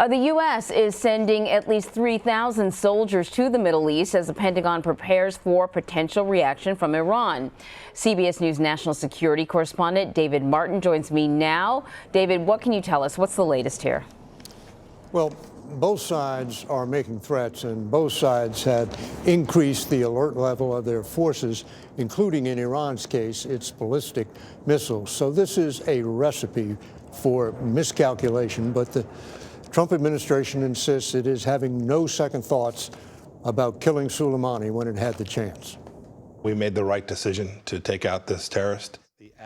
The U.S. is sending at least 3,000 soldiers to the Middle East as the Pentagon prepares for potential reaction from Iran. CBS News national security correspondent David Martin joins me now. David, what can you tell us? What's the latest here? Well, both sides are making threats, and both sides have increased the alert level of their forces, including in Iran's case, its ballistic missiles. So this is a recipe for miscalculation, but the Trump administration insists it is having no second thoughts about killing Soleimani when it had the chance. We made the right decision to take out this terrorist.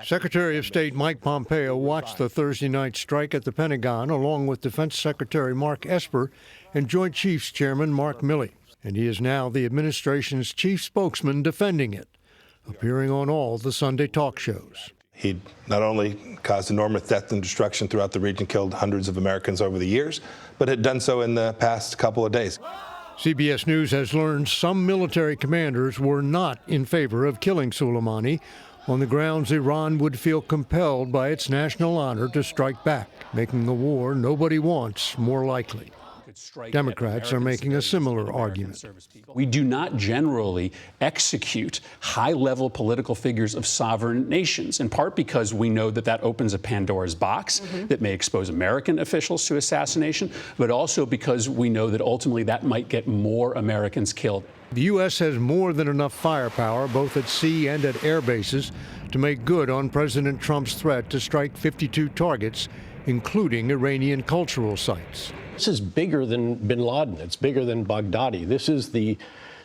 Secretary of State Mike Pompeo watched the Thursday night strike at the Pentagon along with Defense Secretary Mark Esper and Joint Chiefs Chairman Mark Milley. And he is now the administration's chief spokesman defending it, appearing on all the Sunday talk shows. He not only caused enormous death and destruction throughout the region, killed hundreds of Americans over the years, but had done so in the past couple of days. CBS News has learned some military commanders were not in favor of killing Soleimani on the grounds Iran would feel compelled by its national honor to strike back, making the war nobody wants more likely. Democrats are making a similar argument. We do not generally execute high-level political figures of sovereign nations, in part because we know that that opens a Pandora's box that may expose American officials to assassination, but also because we know that ultimately that might get more Americans killed. The U.S. has more than enough firepower, both at sea and at air bases, to make good on President Trump's threat to strike 52 targets, including Iranian cultural sites. This is bigger than bin Laden. It's bigger than Baghdadi. This is the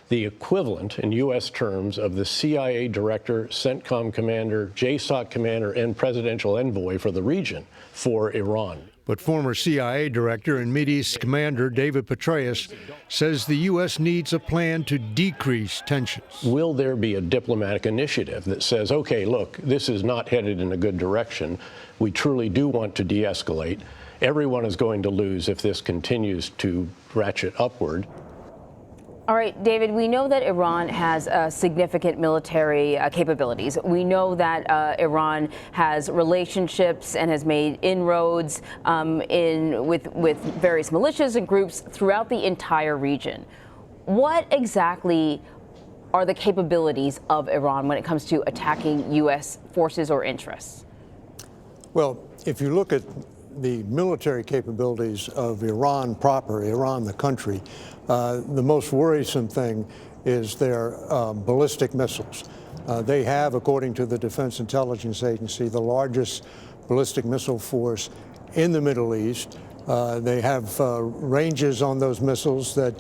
equivalent in U.S. terms of the CIA director, CENTCOM commander, JSOC commander, and presidential envoy for the region for Iran. But former CIA director and Mideast commander David Petraeus says the U.S. needs a plan to decrease tensions. Will there be a diplomatic initiative that says, okay, look, this is not headed in a good direction. We truly do want to de-escalate. Everyone is going to lose if this continues to ratchet upward. All right, David, we know that Iran has significant military capabilities. We know that Iran has relationships and has made inroads with various militias and groups throughout the entire region. What exactly are the capabilities of Iran when it comes to attacking U.S. forces or interests? Well, if you look at the military capabilities of Iran proper, Iran the country, the most worrisome thing is their ballistic missiles. They have, according to the Defense Intelligence Agency, the largest ballistic missile force in the Middle East. They have ranges on those missiles that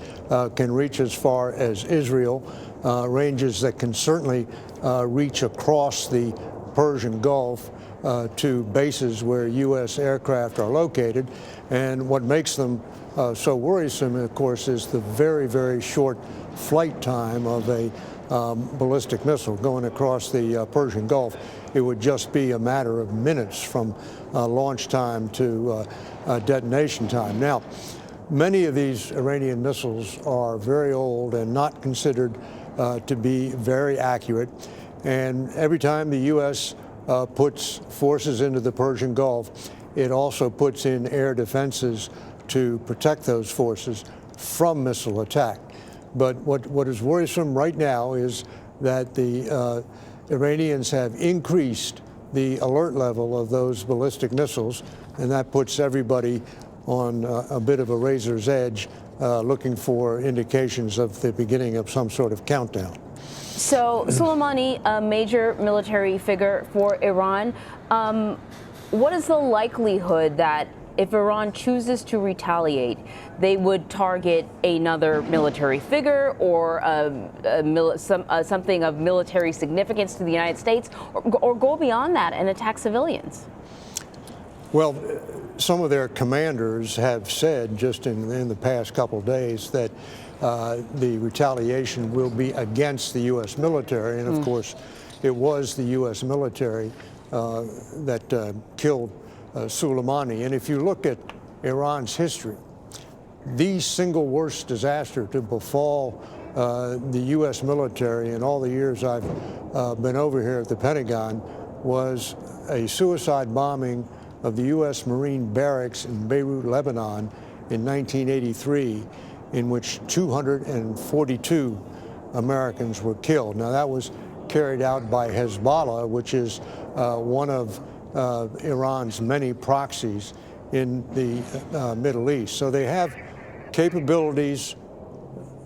can reach as far as Israel, ranges that can certainly reach across the Persian Gulf to bases where U.S. aircraft are located. And what makes them so worrisome, of course, is the very, very short flight time of a ballistic missile going across the Persian Gulf. It would just be a matter of minutes from launch time to detonation time. Now, many of these Iranian missiles are very old and not considered to be very accurate. And every time the U.S. Puts forces into the Persian Gulf, it also puts in air defenses to protect those forces from missile attack. But what is worrisome right now is that the Iranians have increased the alert level of those ballistic missiles, and that puts everybody on a bit of a razor's edge, looking for indications of the beginning of some sort of countdown. So Soleimani, a major military figure for Iran, what is the likelihood that if Iran chooses to retaliate, they would target another military figure or something of military significance to the United States, or go beyond that and attack civilians? Well, some of their commanders have said just in the past couple of days that the retaliation will be against the U.S. military. And of course, it was the U.S. military that killed Soleimani. And if you look at Iran's history, the single worst disaster to befall the U.S. military in all the years I've been over here at the Pentagon was a suicide bombing of the U.S. Marine barracks in Beirut, Lebanon in 1983 in which 242 Americans were killed. Now, that was carried out by Hezbollah, which is one of Iran's many proxies in the Middle East. So they have capabilities,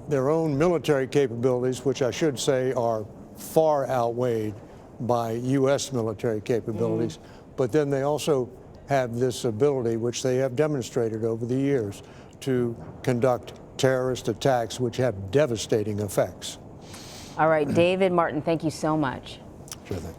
their own military capabilities, which I should say are far outweighed by U.S. military capabilities. But then they also have this ability, which they have demonstrated over the years, to conduct terrorist attacks which have devastating effects. All right, David Martin, thank you so much. Sure thing.